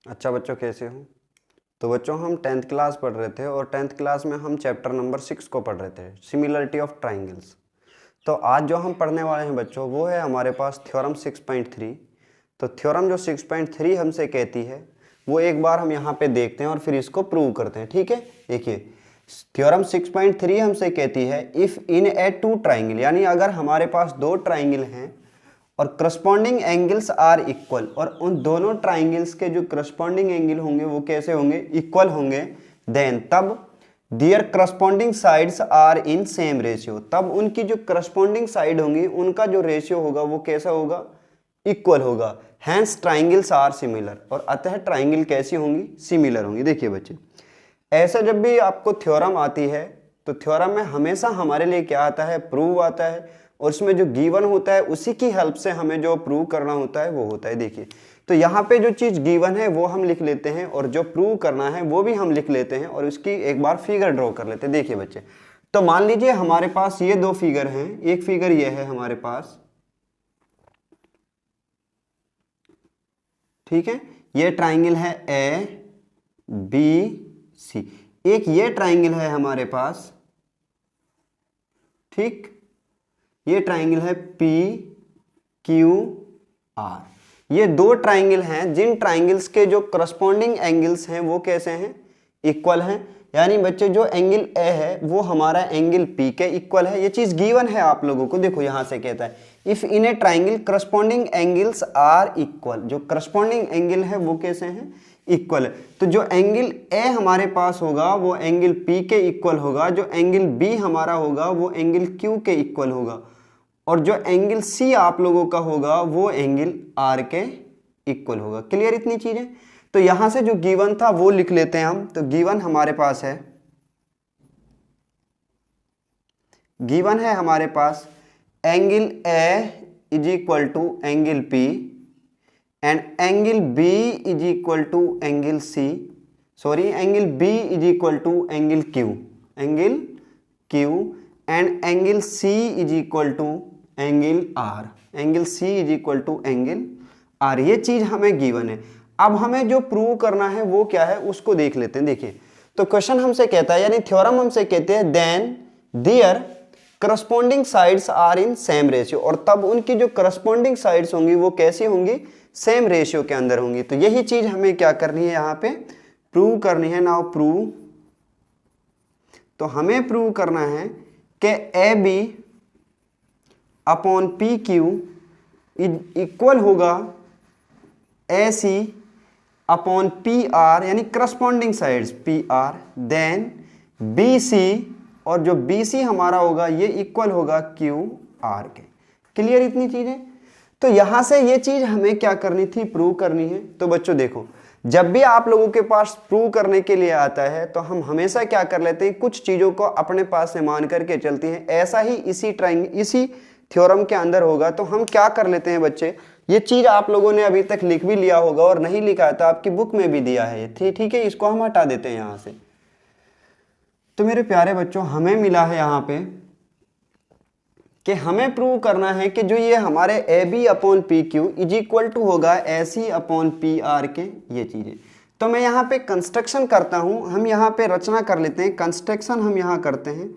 अच्छा बच्चों, कैसे हो? तो बच्चों हम 10th क्लास पढ़ रहे थे और 10th क्लास में हम चैप्टर नंबर 6 को पढ़ रहे थे, सिमिलरिटी ऑफ ट्राइंगल्स। तो आज जो हम पढ़ने वाले हैं बच्चों, वो है हमारे पास थ्योरम 6.3। तो थ्योरम जो 6.3 हमसे कहती है वो एक बार हम यहाँ पे देखते हैं और फिर इसको प्रूव करते हैं। ठीक है, देखिए थ्योरम 6.3 हमसे कहती है if in a two triangle, यानी अगर हमारे पास दो ट्राइंगल हैं और करस्पॉन्डिंग एंगल्स आर इक्वल, और उन दोनों ट्राइंगल्स के जो करस्पॉन्डिंग एंगल होंगे वो कैसे होंगे? इक्वल होंगे। देन तब their corresponding sides are in same ratio, तब उनकी जो करस्पॉन्डिंग साइड होंगी उनका जो रेशियो होगा वो कैसा होगा? इक्वल होगा। हैंस ट्राइंगल्स आर सिमिलर, और अतः ट्राइंगल कैसी होंगी? सिमिलर होंगी। देखिए बच्चे, ऐसा जब भी आपको थ्योरम आती है तो थ्योरम में हमेशा हमारे लिए क्या आता है? प्रूव आता है, और उसमें जो गिवन होता है उसी की हेल्प से हमें जो प्रूव करना होता है वो होता है। देखिए, तो यहाँ पे जो चीज़ गिवन है वो हम लिख लेते हैं और जो प्रूव करना है वो भी हम लिख लेते हैं, और उसकी एक बार फिगर ड्रॉ कर लेते हैं। देखिए बच्चे, तो मान लीजिए हमारे पास ये दो फिगर हैं। एक फिगर ये है हमारे पास, ठीक है, ये ट्राइंगल है ए बी सी। एक ये ट्राइंगल है हमारे पास, ठीक, ये ट्राइंगल है पी क्यू आर। ये दो ट्राइंगल हैं जिन ट्राइंगल्स के जो करस्पॉन्डिंग एंगल्स हैं वो कैसे हैं? इक्वल हैं। यानी बच्चे जो एंगल ए है वो हमारा एंगल पी के इक्वल है। ये चीज गिवन है आप लोगों को। देखो यहां से कहता है if in a triangle corresponding angles are equal, जो करस्पॉन्डिंग एंगल है वो कैसे हैं? इक्वल है। तो जो एंगल ए हमारे पास होगा वो एंगल पी के इक्वल होगा, जो एंगल बी हमारा होगा वो एंगल क्यू के इक्वल होगा, और जो एंगल सी आप लोगों का होगा वो एंगल आर के इक्वल होगा। क्लियर इतनी चीजें? तो यहां से जो गिवन था वो लिख लेते हैं हम। तो गिवन हमारे पास है, गिवन है हमारे पास angle A is equal to angle P and angle B is equal to angle C, sorry angle B is equal to angle Q, angle Q, and angle C is equal to angle R, angle C is equal to angle R. ये चीज हमें given है। अब हमें जो prove करना है वो क्या है उसको देख लेते हैं। देखिए, तो क्वेश्चन हमसे कहता है, यानी थ्योरम हमसे कहते हैं then their corresponding sides are in same ratio, और तब उनकी जो करस्पॉन्डिंग साइड्स होंगी वो कैसी होंगी? सेम रेशियो के अंदर होंगी। तो यही चीज हमें क्या करनी है? यहाँ पे प्रूव करनी है। नाउ प्रूव, तो हमें प्रूव करना है कि A B upon P Q equal होगा A C upon P R, यानी corresponding sides P R, then B C, और जो बी सी हमारा होगा ये इक्वल होगा क्यू आर के। क्लियर इतनी चीजें? तो यहां से ये चीज हमें क्या करनी थी? प्रूव करनी है। तो बच्चों देखो, जब भी आप लोगों के पास प्रूव करने के लिए आता है तो हम हमेशा क्या कर लेते हैं? कुछ चीजों को अपने पास से मान करके चलती हैं। ऐसा ही इसी थ्योरम के अंदर होगा। तो हम क्या कर लेते हैं बच्चे, ये चीज आप लोगों ने अभी तक लिख भी लिया होगा, और नहीं लिखा था आपकी बुक में भी दिया है ये, ठीक है, इसको हम हटा देते हैं यहां से। तो मेरे प्यारे बच्चों, हमें मिला है यहाँ पे कि हमें प्रूव करना है कि जो ये हमारे A B upon P Q is equal to होगा A C upon P R के, ये चीजें। तो मैं यहाँ पे कंस्ट्रक्शन करता हूँ, हम यहाँ पे रचना कर लेते हैं, कंस्ट्रक्शन हम यहाँ करते हैं।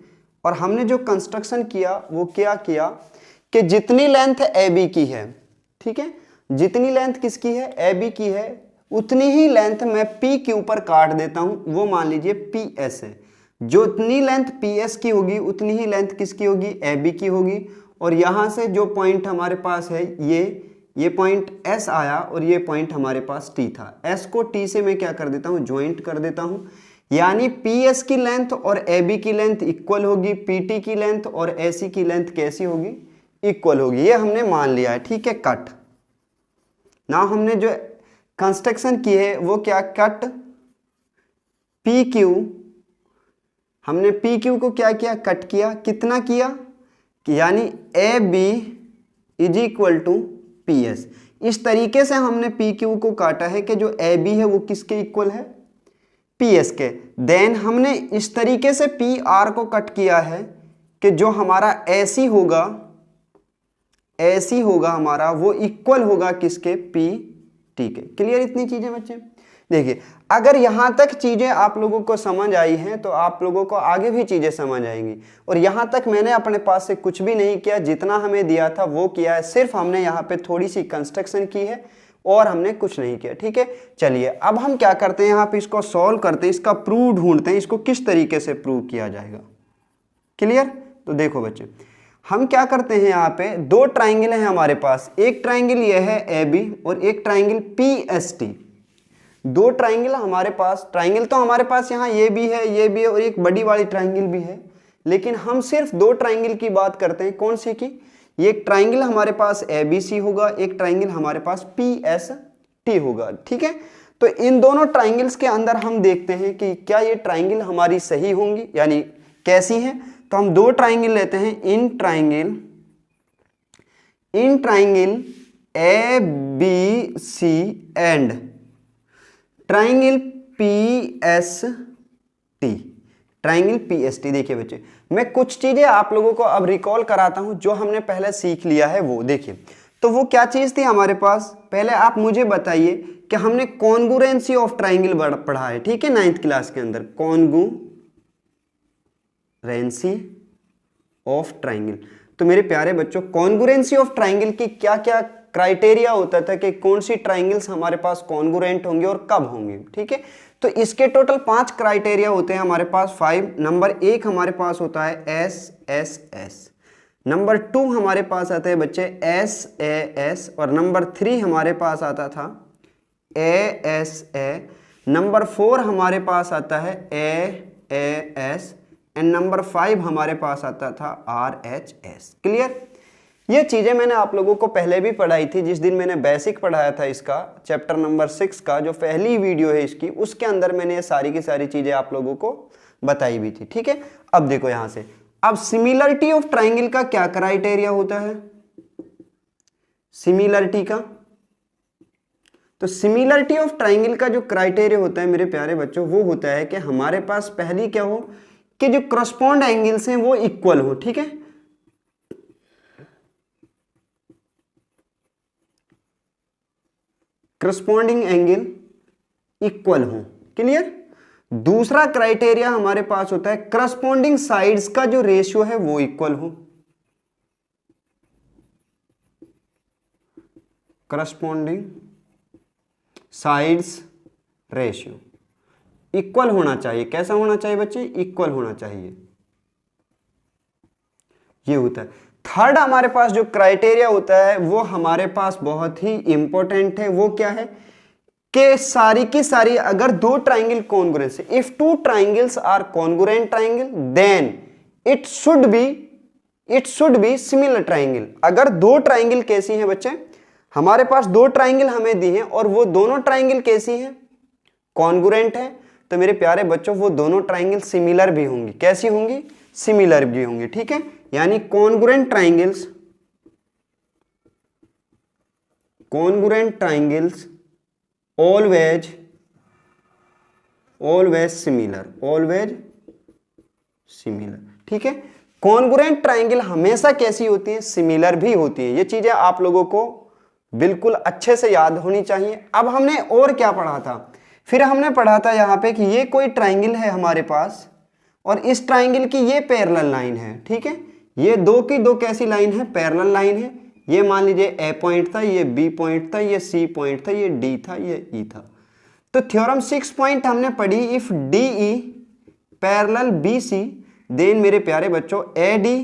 और हमने जो कंस्ट्रक्शन किया वो क्या किया कि जितनी लेंथ ए बी की है, ठीक है, जितनी लेंथ किसकी है? ए बी की है, उतनी ही लेंथ मैं पी क्यू पर काट देता हूँ, वो मान लीजिए पी एस है। जो इतनी लेंथ पी एस की होगी उतनी ही लेंथ किसकी होगी? ए बी की होगी। और यहां से जो पॉइंट हमारे पास है ये पॉइंट एस आया, और ये पॉइंट हमारे पास टी था। एस को टी से मैं क्या कर देता हूं? ज्वाइंट कर देता हूं। यानी पी एस की लेंथ और ए बी की लेंथ इक्वल होगी, पी टी की लेंथ और ए सी की लेंथ कैसी होगी? इक्वल होगी। ये हमने मान लिया है, ठीक है। कट ना, हमने जो कंस्ट्रक्शन की है वो क्या? कट पी क्यू, हमने पी क्यू को क्या किया? कट किया। कितना किया? यानी A B is equal to P S. इस तरीके से हमने पी क्यू को काटा है कि जो ए बी है वो किसके इक्वल है? पी एस के। देन हमने इस तरीके से पी आर को कट किया है कि जो हमारा ए सी होगा हमारा वो इक्वल होगा किसके? पी टी के। क्लियर इतनी चीजें बच्चे? देखिए अगर यहाँ तक चीजें आप लोगों को समझ आई हैं तो आप लोगों को आगे भी चीजें समझ आएंगी। और यहाँ तक मैंने अपने पास से कुछ भी नहीं किया, जितना हमें दिया था वो किया है, सिर्फ हमने यहाँ पे थोड़ी सी कंस्ट्रक्शन की है और हमने कुछ नहीं किया। ठीक है, चलिए अब हम क्या करते हैं, यहाँ पे इसको सॉल्व करते हैं, इसका प्रूव ढूंढते हैं, इसको किस तरीके से प्रूव किया जाएगा। क्लियर? तो देखो बच्चे हम क्या करते हैं, यहाँ पे दो ट्राइंगल है हमारे पास, एक ट्राइंगल ये है ए बी और एक ट्राइंगल पी एस टी। दो ट्राइंगल हमारे पास, ट्राइंगल तो हमारे पास यहाँ ये भी है, ये भी है और एक बड़ी वाली ट्राइंगल भी है, लेकिन हम सिर्फ दो ट्राइंगल की बात करते हैं। कौन सी की? ये एक ट्राइंगल हमारे पास ए बी सी होगा, एक ट्राइंगल हमारे पास पी एस टी होगा। ठीक है, तो इन दोनों ट्राइंगल्स के अंदर हम देखते हैं कि क्या ये ट्राइंगल हमारी सही होंगी, यानी कैसी हैं। तो हम दो ट्राइंगल लेते हैं, इन triangle A B C and triangle P S T, triangle P S T. देखिए बच्चे मैं कुछ चीजें आप लोगों को अब रिकॉल कराता हूं जो हमने पहले सीख लिया है वो। देखिए तो वो क्या चीज थी हमारे पास, पहले आप मुझे बताइए कि हमने कॉन्गुरेंसी ऑफ ट्राइंगल पढ़ा है, ठीक है, 9th क्लास के अंदर, कॉन्गुरेंसी ऑफ ट्राइंगल। तो मेरे प्यारे बच्चों कॉन्गुरेंसी ऑफ ट्राइंगल की क्या क्या क्राइटेरिया होता था कि कौन सी ट्राइंगल्स हमारे पास कॉन्गुरेंट होंगे और कब होंगे। ठीक है, तो इसके टोटल 5 क्राइटेरिया होते हैं हमारे पास, 5। नंबर 1 हमारे पास होता है एस एस एस, नंबर 2 हमारे पास आता है बच्चे एस ए एस, और नंबर 3 हमारे पास आता था ए एस ए, नंबर 4 हमारे पास आता है ए एस, एंड नंबर 5 हमारे पास आता था आर एच एस। क्लियर? ये चीजें मैंने आप लोगों को पहले भी पढ़ाई थी, जिस दिन मैंने बेसिक पढ़ाया था इसका, चैप्टर नंबर 6 का जो पहली वीडियो है इसकी, उसके अंदर मैंने ये सारी की सारी चीजें आप लोगों को बताई भी थी। ठीक है, अब देखो यहां से, अब सिमिलरिटी ऑफ ट्राइंगल का क्या क्राइटेरिया होता है, सिमिलरिटी का। तो सिमिलरिटी ऑफ ट्राइंगल का जो क्राइटेरिया होता है मेरे प्यारे बच्चों, वो होता है कि हमारे पास पहली क्या हो कि जो करस्पॉन्ड एंगल्स हैं वो इक्वल हो। ठीक है, करस्पॉन्डिंग एंगल इक्वल हो। क्लियर? दूसरा क्राइटेरिया हमारे पास होता है करस्पॉन्डिंग साइड्स का जो रेशियो है वो इक्वल हो, करस्पॉन्डिंग साइड्स रेशियो इक्वल होना चाहिए। कैसा होना चाहिए बच्चे? इक्वल होना चाहिए, ये होता है। थर्ड हमारे पास जो क्राइटेरिया होता है वो हमारे पास बहुत ही इंपॉर्टेंट है, वो क्या है कि सारी की सारी अगर दो ट्राइंगल कॉन्ग्रुएंट है, if two triangles are congruent triangle then it should be similar triangle. अगर दो ट्राइंगल कैसी हैं बच्चे, हमारे पास दो ट्राइंगल हमें दी हैं और वो दोनों ट्राइंगल कैसी हैं, कॉन्ग्रुएंट है, तो मेरे प्यारे बच्चों वो दोनों ट्राइंगल सिमिलर भी होंगी। कैसी होंगी? सिमिलर भी होंगी। ठीक है, यानी कॉन्ग्रुएंट ट्राइंगल्स ऑलवेज सिमिलर। ठीक है, कॉन्ग्रुएंट ट्राइंगल हमेशा कैसी होती है? सिमिलर भी होती है। ये चीजें आप लोगों को बिल्कुल अच्छे से याद होनी चाहिए। अब हमने और क्या पढ़ा था, फिर हमने पढ़ा था यहाँ पे कि ये कोई ट्राइंगल है हमारे पास और इस ट्राइंगल की ये पैरेलल लाइन है। ठीक है, ये दो की दो कैसी लाइन है? पैरेलल लाइन है। ये मान लीजिए ए पॉइंट था, ये बी पॉइंट था, ये सी पॉइंट था, ये डी था, ये ई था। तो थ्योरम 6 पॉइंट हमने पढ़ी, if D E parallel B C then मेरे प्यारे बच्चों A D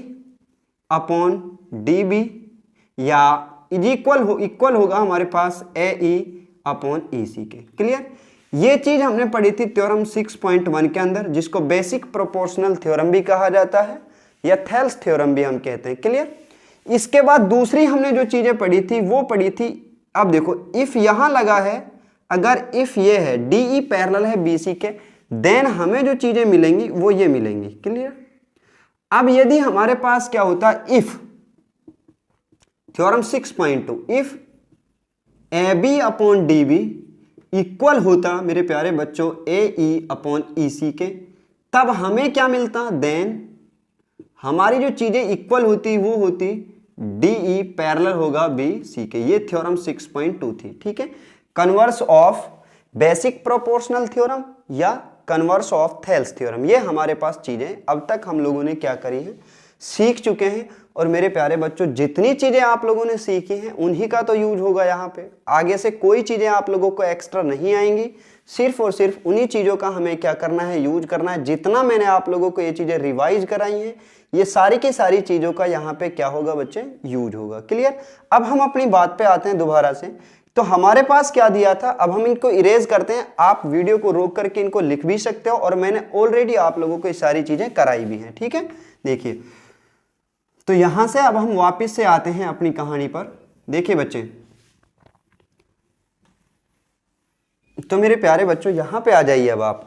upon D B या इक्वल होगा हमारे पास ए ई अपॉन ई सी के। क्लियर? ये चीज हमने पढ़ी थी थ्योरम 6.1 के अंदर, जिसको बेसिक प्रोपोर्शनल थ्योरम भी कहा जाता है या थेल्स थ्योरम भी हम कहते हैं। क्लियर? इसके बाद दूसरी हमने जो चीजें पढ़ी थी वो पढ़ी थी, अब देखो इफ यहां लगा है, अगर इफ ये है डीई पैरेलल है बीसी के, देन हमें जो चीजें मिलेंगी वो ये मिलेंगी। क्लियर? अब यदि हमारे पास क्या होता, if theorem 6.2 if A B upon D B equal होता मेरे प्यारे बच्चों ए ई अपॉन ई सी के, तब हमें क्या मिलता, देन हमारी जो चीजें इक्वल होती वो होती डी ई पैरेलल होगा बी सी के। ये थ्योरम 6.2 थी। ठीक है, converse of basic proportional theorem या कन्वर्स ऑफ थेल्स थ्योरम। ये हमारे पास चीजें अब तक हम लोगों ने क्या करी है, सीख चुके हैं। और मेरे प्यारे बच्चों, जितनी चीजें आप लोगों ने सीखी हैं उन्हीं का तो यूज होगा यहाँ पे। आगे से कोई चीजें आप लोगों को एक्स्ट्रा नहीं आएंगी, सिर्फ और सिर्फ उन्हीं चीजों का हमें क्या करना है, यूज करना है। जितना मैंने आप लोगों को ये चीजें रिवाइज कराई हैं, ये सारी की सारी चीजों का यहाँ पे क्या होगा बच्चे, यूज होगा। क्लियर। अब हम अपनी बात पे आते हैं दोबारा से। तो हमारे पास क्या दिया था, अब हम इनको इरेज करते हैं। आप वीडियो को रोक करके इनको लिख भी सकते हो, और मैंने ऑलरेडी आप लोगों को ये सारी चीजें कराई भी हैं। ठीक है, देखिए। तो यहां से अब हम वापस से आते हैं अपनी कहानी पर। देखिए बच्चे, तो मेरे प्यारे बच्चों यहां पे आ जाइए। अब आप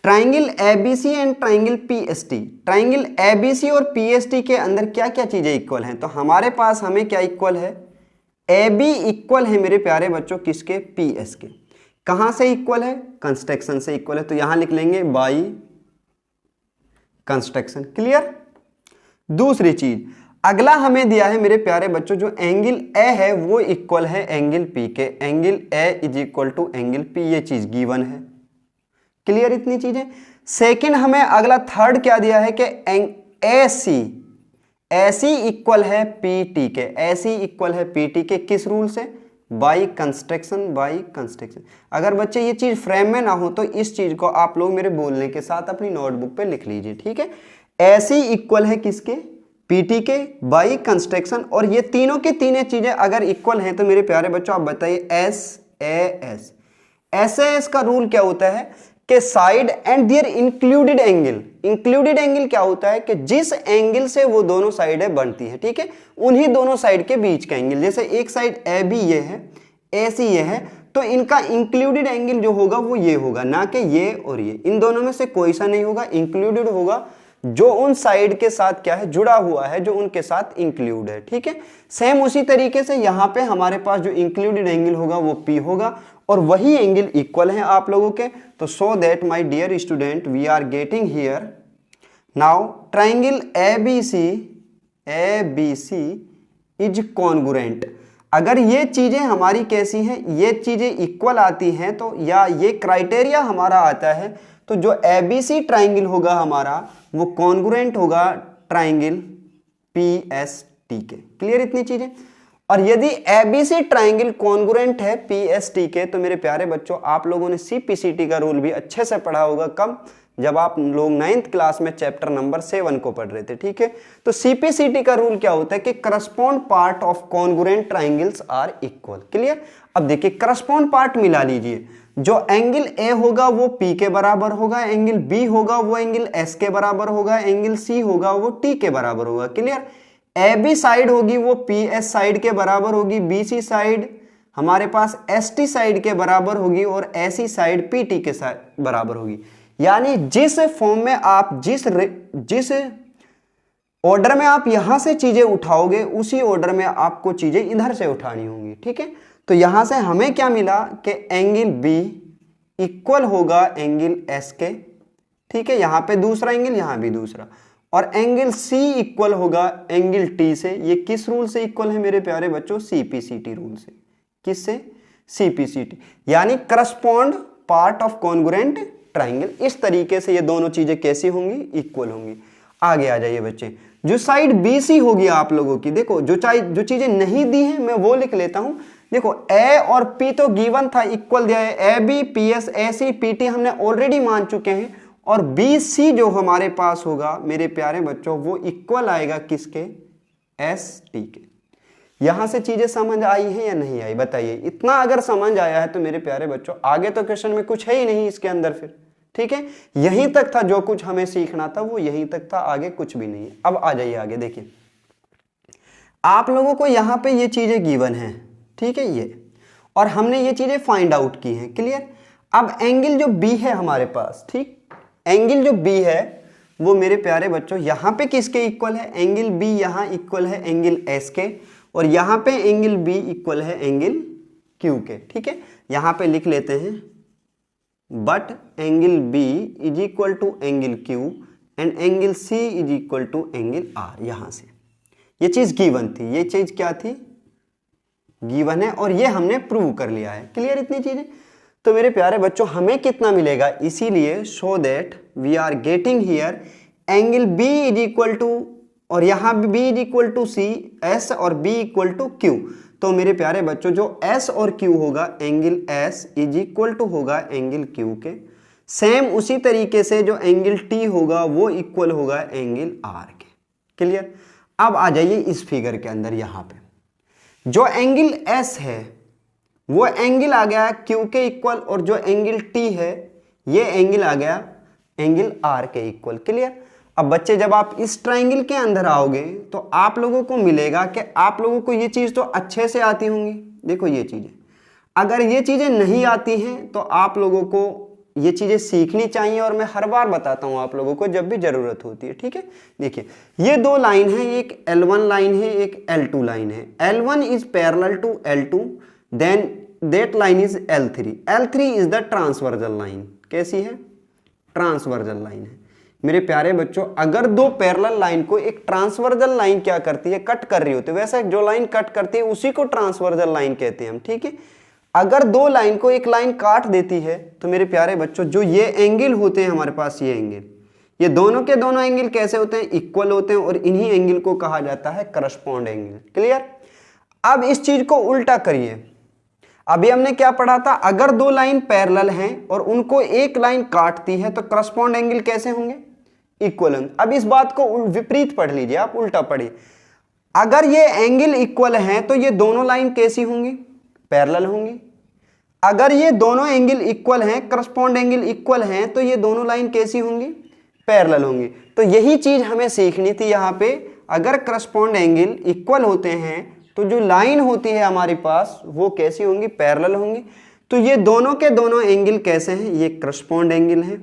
triangle ABC and triangle PST, triangle ABC और पीएसटी के अंदर क्या क्या चीजें इक्वल हैं। तो हमारे पास हमें क्या इक्वल है, ए बी इक्वल है मेरे प्यारे बच्चों किसके, पी एस के। कहां से इक्वल है, कंस्ट्रक्शन से इक्वल है। तो यहां लिख लेंगे बाई कंस्ट्रक्शन। क्लियर। दूसरी चीज, अगला हमें दिया है मेरे प्यारे बच्चों, जो एंगल ए है वो इक्वल है एंगल पी के। Angle A is equal to angle P, ये चीज गिवन है। क्लियर इतनी चीजें। सेकंड हमें अगला थर्ड क्या दिया है कि ए सी, ऐसी इक्वल है पी टी के। ऐसी इक्वल है पी टी के किस रूल से, बाई कंस्ट्रक्शन। By construction. अगर बच्चे ये चीज फ्रेम में ना हो तो इस चीज को आप लोग मेरे बोलने के साथ अपनी नोटबुक पे लिख लीजिए। ठीक है, ऐसी इक्वल है किसके, पीटी के, बाई कंस्ट्रक्शन। और ये तीनों की तीनों चीजें अगर इक्वल हैं तो मेरे प्यारे बच्चों आप बताइए S A S. S A S का रूल क्या होता है कि side and their included angle. Included angle क्या होता है कि जिस एंगल से वो दोनों साइडें बनती है, ठीक है, उन्हीं दोनों साइड के बीच का एंगल। जैसे एक साइड ए बी ये है, ए सी ये है, तो इनका इंक्लूडेड एंगल जो होगा वो ये होगा, ना कि ये और ये। इन दोनों में से कोई सा नहीं होगा, इंक्लूडेड होगा जो उन साइड के साथ क्या है, जुड़ा हुआ है, जो उनके साथ इंक्लूड है। ठीक है, सेम उसी तरीके से यहां पे हमारे पास जो इंक्लूडेड एंगल होगा वो पी होगा, और वही एंगल इक्वल है आप लोगों के। तो so that my dear student we are getting here now triangle ABC is congruent. अगर ये चीजें हमारी कैसी हैं, ये चीजें इक्वल आती हैं, तो या ये क्राइटेरिया हमारा आता है, तो जो एबीसी ट्राइंगल होगा हमारा वो कॉन्ग्रुएंट होगा ट्राइंगल पीएसटी के। क्लियर इतनी चीजें। और यदि एबीसी ट्राइंगल कॉन्ग्रुएंट है पीएसटी के, तो मेरे प्यारे बच्चों आप लोगों ने सीपीसीटी का रूल भी अच्छे से पढ़ा होगा। कब, जब आप लोग 9th क्लास में चैप्टर नंबर 7 को पढ़ रहे थे। ठीक है, तो सीपीसीटी का रूल क्या होता है कि correspond part of congruent triangles are equal. Clear. अब देखिए करस्पॉन्ड पार्ट मिला लीजिए। जो एंगल ए होगा वो पी के बराबर होगा, एंगल बी होगा वो एंगल एस के बराबर होगा, एंगल सी होगा वो टी के बराबर होगा। क्लियर। ए बी साइड होगी वो पी एस साइड के बराबर होगी, बी सी साइड हमारे पास एस टी साइड के बराबर होगी, और ऐसी साइड पी टी के बराबर होगी। यानी जिस फॉर्म में आप जिस ऑर्डर में आप यहां से चीजें उठाओगे, उसी ऑर्डर में आपको चीजें इधर से उठानी होंगी। ठीक है, तो यहां से हमें क्या मिला कि एंगल बी इक्वल होगा एंगल एस के। ठीक है, यहां पे दूसरा एंगल, यहां भी दूसरा, और एंगल सी इक्वल होगा एंगल टी से। ये किस रूल से इक्वल है मेरे प्यारे बच्चों, सीपीसीटी रूल से। किससे, सीपीसीटी, यानी correspond part of congruent triangle. इस तरीके से ये दोनों चीजें कैसी होंगी, इक्वल होंगी। आगे आ जाइए बच्चे, जो साइड बीसी होगी आप लोगों की, देखो जो चीजें नहीं दी हैं मैं वो लिख लेता हूं। देखो ए और पी तो गिवन था, इक्वल दिया है, A B P S A C P T हमने ऑलरेडी मान चुके हैं, और बी सी जो हमारे पास होगा मेरे प्यारे बच्चों वो इक्वल आएगा किसके, एस टी के। यहां से चीजें समझ आई हैं या नहीं आई, बताइए। इतना अगर समझ आया है तो मेरे प्यारे बच्चों आगे तो क्वेश्चन में कुछ है ही नहीं इसके अंदर फिर। ठीक है, यहीं तक था जो कुछ हमें सीखना था, वो यहीं तक था, आगे कुछ भी नहीं है। अब आ जाइए आगे, देखिए आप लोगों को यहां पे ये चीजें गिवन हैं, ठीक है, ये, और हमने ये चीजें फाइंड आउट की हैं। क्लियर। अब एंगल जो बी है हमारे पास, ठीक, एंगल जो बी है वो मेरे प्यारे बच्चों यहां पे किसके इक्वल है, एंगल बी यहां इक्वल है एंगल एस के, और यहां पे एंगल बी इक्वल है एंगल क्यू के। ठीक है, यहां पे लिख लेते हैं, but angle B is equal to angle Q and angle C is equal to angle R. यहां से ये चीज गिवन थी, ये चीज क्या थी, गिवन है और ये हमने प्रूव कर लिया है। क्लियर इतनी चीजें? तो मेरे प्यारे बच्चों हमें कितना मिलेगा, इसीलिए so that we are getting here angle B is equal to, और यहां भी B is equal to C, S और बी इक्वल टू क्यू। तो मेरे प्यारे बच्चों जो एस और क्यू होगा, angle S is equal to होगा एंगल क्यू के। सेम उसी तरीके से जो एंगल टी होगा वो इक्वल होगा एंगल आर के। क्लियर? अब आ जाइए इस फिगर के अंदर, यहां पे जो एंगल एस है वो एंगल आ गया क्यू के इक्वल, और जो एंगल टी है ये एंगल आ गया एंगल आर के इक्वल। क्लियर? अब बच्चे जब आप इस ट्राइंगल के अंदर आओगे तो आप लोगों को मिलेगा कि आप लोगों को ये चीज तो अच्छे से आती होंगी। देखो ये चीजें, अगर ये चीजें नहीं आती हैं तो आप लोगों को ये चीजें सीखनी चाहिए, और मैं हर बार बताता हूं आप लोगों को जब भी जरूरत होती है। ठीक है? देखिए ये दो लाइन है, एक L1 लाइन है, एक L2 लाइन है। L1 is parallel to L2, then that line is L3। L3 is the transversal line. कैसी है? ट्रांसवर्जल लाइन है। मेरे प्यारे बच्चों अगर दो पैरेलल लाइन को एक ट्रांसवर्जल लाइन क्या करती है, कट कर रही होती है, वैसे जो लाइन कट करती है उसी को ट्रांसवर्जल लाइन कहते हैं हम। ठीक है? अगर दो लाइन को एक लाइन काट देती है तो मेरे प्यारे बच्चों जो ये एंगल होते हैं हमारे पास, ये एंगल, ये दोनों के दोनों एंगल कैसे होते हैं? इक्वल होते हैं, और इन्हीं एंगल को कहा जाता है करस्पॉन्ड एंगल। क्लियर? अब इस चीज को उल्टा करिए। अभी हमने क्या पढ़ा था? अगर दो लाइन पैरेलल हैं और उनको एक लाइन काटती है तो करस्पॉन्ड एंगल कैसे होंगे? इक्वल होंगे। अब इस बात को विपरीत पढ़ लीजिए, आप उल्टा पढ़िए। अगर ये एंगल इक्वल है तो ये दोनों लाइन कैसी होंगी? पैरेलल होंगी। अगर ये दोनों एंगल इक्वल हैं, करस्पॉन्ड एंगल इक्वल हैं, तो ये दोनों लाइन कैसी होंगी? पैरेलल होंगी। तो यही चीज हमें सीखनी थी यहां पे। अगर करस्पॉन्ड एंगल इक्वल होते हैं तो जो लाइन होती है हमारे पास वो कैसी होंगी? पैरेलल होंगी। तो ये दोनों के दोनों एंगल कैसे हैं? ये करस्पॉन्ड एंगल है,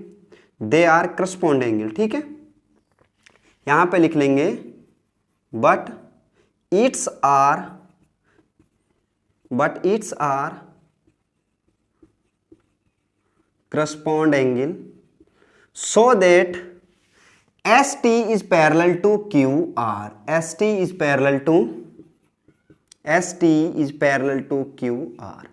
दे आर करस्पॉन्ड एंगल। ठीक है? यहां पे लिख लेंगे but it's are correspond angle so that ST is parallel to QR. ST is parallel to QR.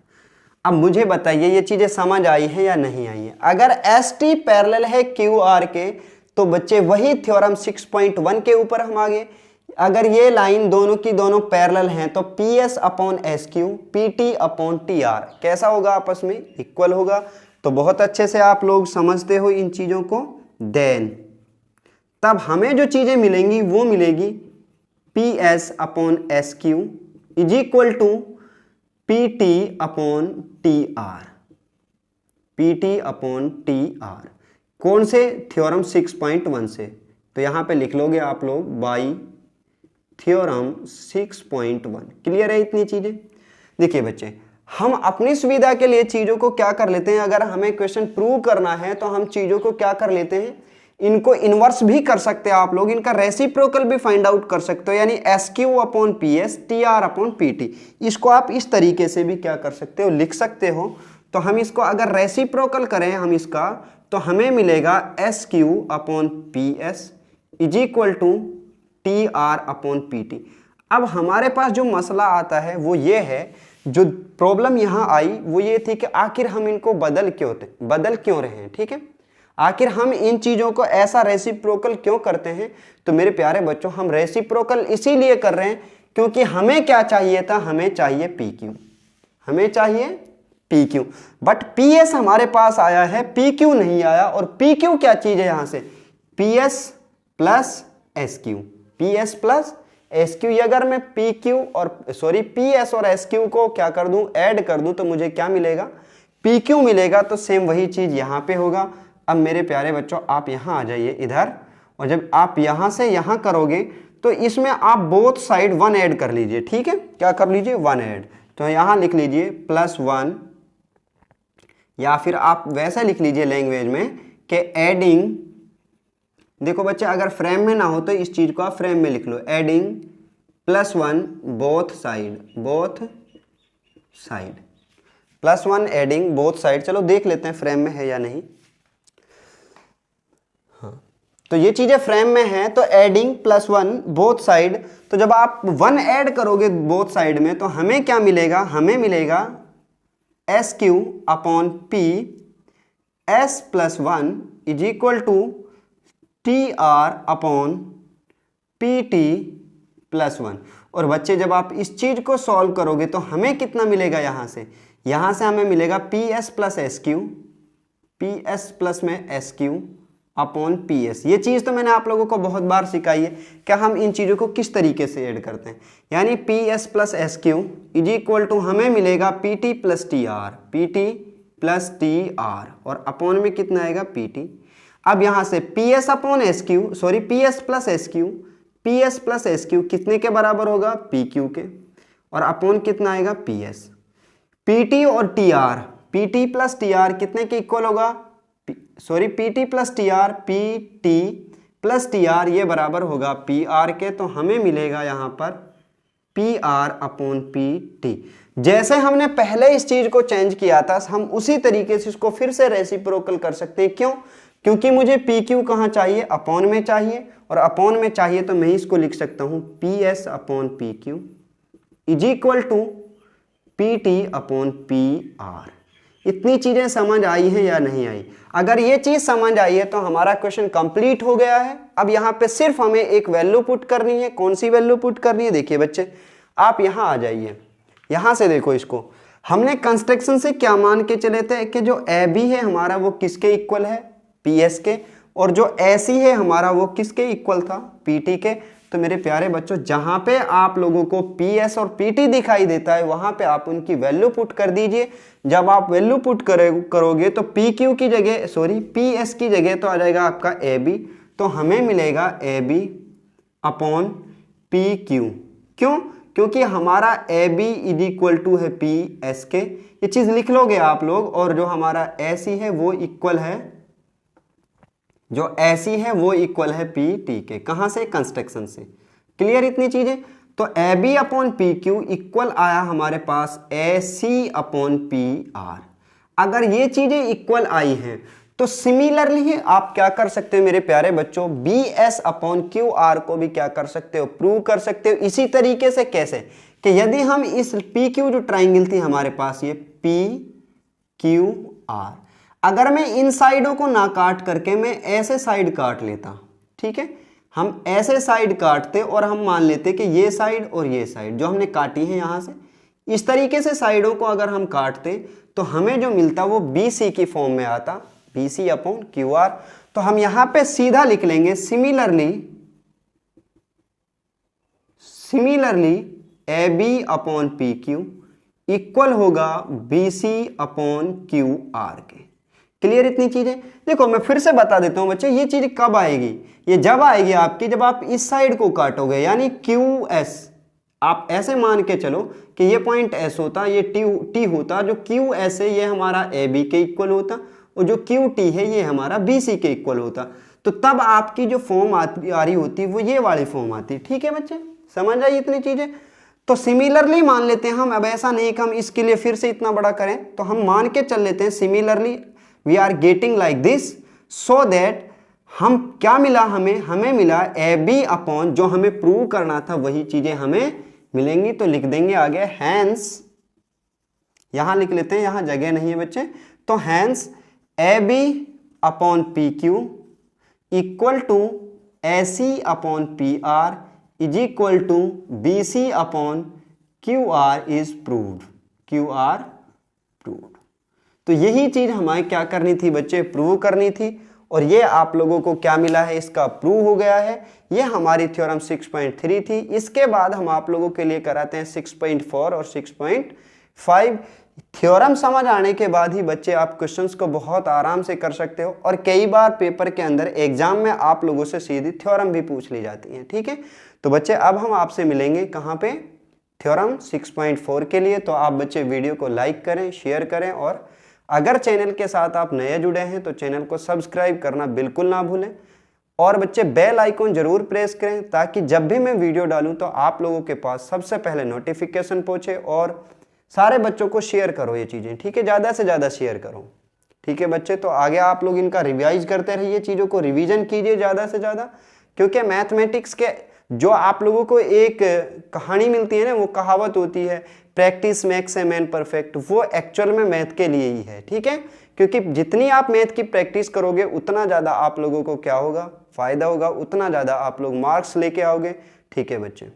अब मुझे बताइए ये चीजें समझ आई है या नहीं आई है? अगर ST पैरेलल है QR के तो बच्चे वही थ्योरम 6.1 के ऊपर हम आ गए। अगर ये लाइन दोनों की दोनों पैरेलल हैं तो PS upon SQ, PT upon TR कैसा होगा? आपस में इक्वल होगा। तो बहुत अच्छे से आप लोग समझते हो इन चीजों को। देन तब हमें जो चीजें मिलेंगी वो मिलेगी PS upon SQ is equal to PT upon TR। PT upon TR कौन से? थ्योरम 6.1 से। तो यहां पे लिख लोगे आप लोग बाई थ्योरम 6.1। क्लियर है इतनी चीजें? देखिए बच्चे हम अपनी सुविधा के लिए चीजों को क्या कर लेते हैं, अगर हमें क्वेश्चन प्रूव करना है तो हम चीजों को क्या कर लेते हैं, इनको इनवर्स भी कर सकते हैं आप लोग, इनका रेसिप्रोकल भी फाइंड आउट कर सकते हो, यानी SQ upon PS, TR upon PT। इसको आप इस तरीके से भी क्या कर सकते हो, लिख सकते हो। तो हम इसको अगर रेसिप्रोकल करें हम इसका, तो हमें मिलेगा SQ upon PS is equal to TR upon PT। अब हमारे पास जो मसला आता है वो ये है, जो प्रॉब्लम यहां आई वो ये थी कि आखिर हम इनको बदल क्यों रहे हैं। ठीक है? आखिर हम इन चीजों को ऐसा रेसिप्रोकल क्यों करते हैं? तो मेरे प्यारे बच्चों हम रेसिप्रोकल इसीलिए कर रहे हैं क्योंकि हमें क्या चाहिए था? हमें चाहिए PQ, हमें चाहिए PQ, बट PS हमारे पास आया है, PQ नहीं आया। और PQ क्या चीज है? यहां से PS plus SQ, PS plus SQ। अगर मैं PS और SQ को क्या कर दूं? ऐड कर दूं तो मुझे क्या मिलेगा? PQ मिलेगा। तो सेम वही चीज यहां पे होगा। अब मेरे प्यारे बच्चों आप यहां आ जाइए इधर, और जब आप यहां से यहां करोगे तो इसमें आप बोथ साइड 1 ऐड कर लीजिए। ठीक है? क्या कर लीजिए? 1 ऐड। तो यहां लिख लीजिए +1, या फिर आप वैसा लिख लीजिए लैंग्वेज में कि एडिंग। देखो बच्चे अगर फ्रेम में ना हो तो इस चीज को आप फ्रेम में लिख लो, adding +1 both side +1 adding both side. चलो देख लेते हैं फ्रेम में है या नहीं। हाँ तो ये चीजें फ्रेम में हैं, तो एडिंग +1 बोथ साइड, तो जब आप 1 ऐड करोगे बोथ साइड में तो हमें क्या मिलेगा, हमें मिलेगा SQ upon P S+1 is equal to TR upon PT+1। और बच्चे जब आप इस चीज को सॉल्व करोगे तो हमें कितना मिलेगा, यहां से हमें मिलेगा PS plus SQ, PS plus में SQ अपॉन PS। ये चीज तो मैंने आप लोगों को बहुत बार सिखाई है कि हम इन चीजों को किस तरीके से ऐड करते हैं। यानी PS plus SQ is equal to हमें मिलेगा PT प्लस TR और अपॉन में कितना आएगा PT। अब यहां से PS upon SQ, sorry PS plus SQ कितने के बराबर होगा, PQ के, और अपॉन कितना आएगा PS। PT और TR, PT प्लस TR कितने के इक्वल होगा, sorry PT plus TR, PT plus TR ये बराबर होगा PR के, तो हमें मिलेगा यहाँ पर PR अपॉन PT। जैसे हमने पहले इस चीज को चेंज किया था हम उसी तरीके से इसको फिर से रेसिप्रोकल कर सकते हैं। क्यों, क्योंकि मुझे PQ कहाँ चाहिए, अपॉन में चाहिए, और अपॉन में चाहिए तो मैं इसको लिख सकता हूं PS upon PQ is equal to PT upon PR। इतनी चीजें समझ आई हैं या नहीं आई? अगर ये चीज समझ आई है तो हमारा क्वेश्चन कंप्लीट हो गया है। अब यहाँ पे सिर्फ हमें एक वैल्यू पुट करनी है। कौन सी वैल्यू पुट करनी है, देखिए बच्चे आप यहाँ आ जाइए, यहाँ से देखो इसको। हमने कंस्ट्रक्शन से क्या मान के चले थे कि जो AB है हमारा वो किसके इक्वल है, PS के, और जो AC है हमारा वो किसके इक्वल था, PT के। तो मेरे प्यारे बच्चों जहां पे आप लोगों को PS और PT दिखाई देता है वहां पे आप उनकी वैल्यू पुट कर दीजिए। जब आप वैल्यू पुट करोगे तो PQ की जगह, सॉरी PS की जगह तो आ जाएगा आपका AB, तो हमें मिलेगा AB अपॉन PQ। क्यों, क्योंकि हमारा AB इज इक्वल टू है PS के, ये चीज लिख लोगे आप लोग। और जो हमारा AC है वो इक्वल है, जो AC है वो इक्वल है PT के। कहां से, कंस्ट्रक्शन से। क्लियर इतनी चीजें? तो AB अपॉन PQ इक्वल आया हमारे पास AC अपॉन PR। अगर ये चीजें इक्वल आई हैं तो सिमिलरली आप क्या कर सकते हो मेरे प्यारे बच्चों, BS अपॉन QR को भी क्या कर सकते हो, प्रूव कर सकते हो। इसी तरीके से कैसे, कि यदि हम इस PQ जो ट्राइंगल थी हमारे पास ये PQR, अगर मैं इन साइडों को ना काट करके मैं ऐसे साइड काट लेता, ठीक है, हम ऐसे साइड काटते और हम मान लेते कि ये साइड और ये साइड जो हमने काटी है यहां से, इस तरीके से साइडों को अगर हम काटते तो हमें जो मिलता वो BC की फॉर्म में आता, BC अपॉन QR। तो हम यहां पे सीधा लिख लेंगे similarly AB upon PQ equal होगा BC अपॉन QR के। क्लियर इतनी चीजें? देखो मैं फिर से बता देता हूं बच्चे, ये चीज कब आएगी, ये जब आएगी आपकी जब आप इस साइड को काटोगे, यानी QS। आप ऐसे मान के चलो कि ये पॉइंट S होता, ये T होता, जो QS है ये हमारा AB के इक्वल होता, और जो QT है ये हमारा BC के इक्वल होता। तो तब आपकी जो फॉर्म आ रही होती वो ये वाली फॉर्म आती। ठीक है बच्चे, समझ आई इतनी चीजें? तो सिमिलरली मान लेते हैं हम। अब ऐसा नहीं कि हम इसके लिए फिर से इतना बड़ा करें, तो हम मान के चल लेते हैं similarly we are getting like this, so that हम क्या मिला, हमें मिला AB अपॉन, जो हमें प्रूव करना था वही चीजें हमें मिलेंगी। तो लिख देंगे आगे हैंस, यहां लिख लेते हैं, यहां जगह नहीं है बच्चे, तो hence AB upon PQ equal to AC upon PR is equal to BC upon QR is proved, QR proved. तो यही चीज हमें क्या करनी थी बच्चे, प्रूव करनी थी। और ये आप लोगों को क्या मिला है, इसका प्रूव हो गया है। ये हमारी थ्योरम 6.3 थी। इसके बाद हम आप लोगों के लिए कराते हैं 6.4 और 6.5। थ्योरम समझ आने के बाद ही बच्चे आप क्वेश्चंस को बहुत आराम से कर सकते हो, और कई बार पेपर के अंदर एग्जाम में आप लोगों से सीधी थ्योरम भी पूछ ली जाती है। ठीक है, तो बच्चे अब हम आपसे मिलेंगे कहाँ पे, थ्योरम 6.4 के लिए। तो आप बच्चे वीडियो को लाइक करें, शेयर करें, और अगर चैनल के साथ आप नए जुड़े हैं तो चैनल को सब्सक्राइब करना बिल्कुल ना भूलें। और बच्चे बेल आइकन जरूर प्रेस करें, ताकि जब भी मैं वीडियो डालूं तो आप लोगों के पास सबसे पहले नोटिफिकेशन पहुंचे। और सारे बच्चों को शेयर करो ये चीज़ें, ठीक है, ज़्यादा से ज़्यादा शेयर करो। ठीक है बच्चे, तो आगे आप लोग इनका रिवाइज करते रहिए, चीज़ों को रिवीजन कीजिए ज़्यादा से ज़्यादा, क्योंकि मैथमेटिक्स के जो आप लोगों को एक कहानी मिलती है ना, वो कहावत होती है practice makes a man perfect, वो एक्चुअल में मैथ के लिए ही है। ठीक है, क्योंकि जितनी आप मैथ की प्रैक्टिस करोगे उतना ज़्यादा आप लोगों को क्या होगा, फायदा होगा, उतना ज़्यादा आप लोग मार्क्स लेके आओगे। ठीक है बच्चे।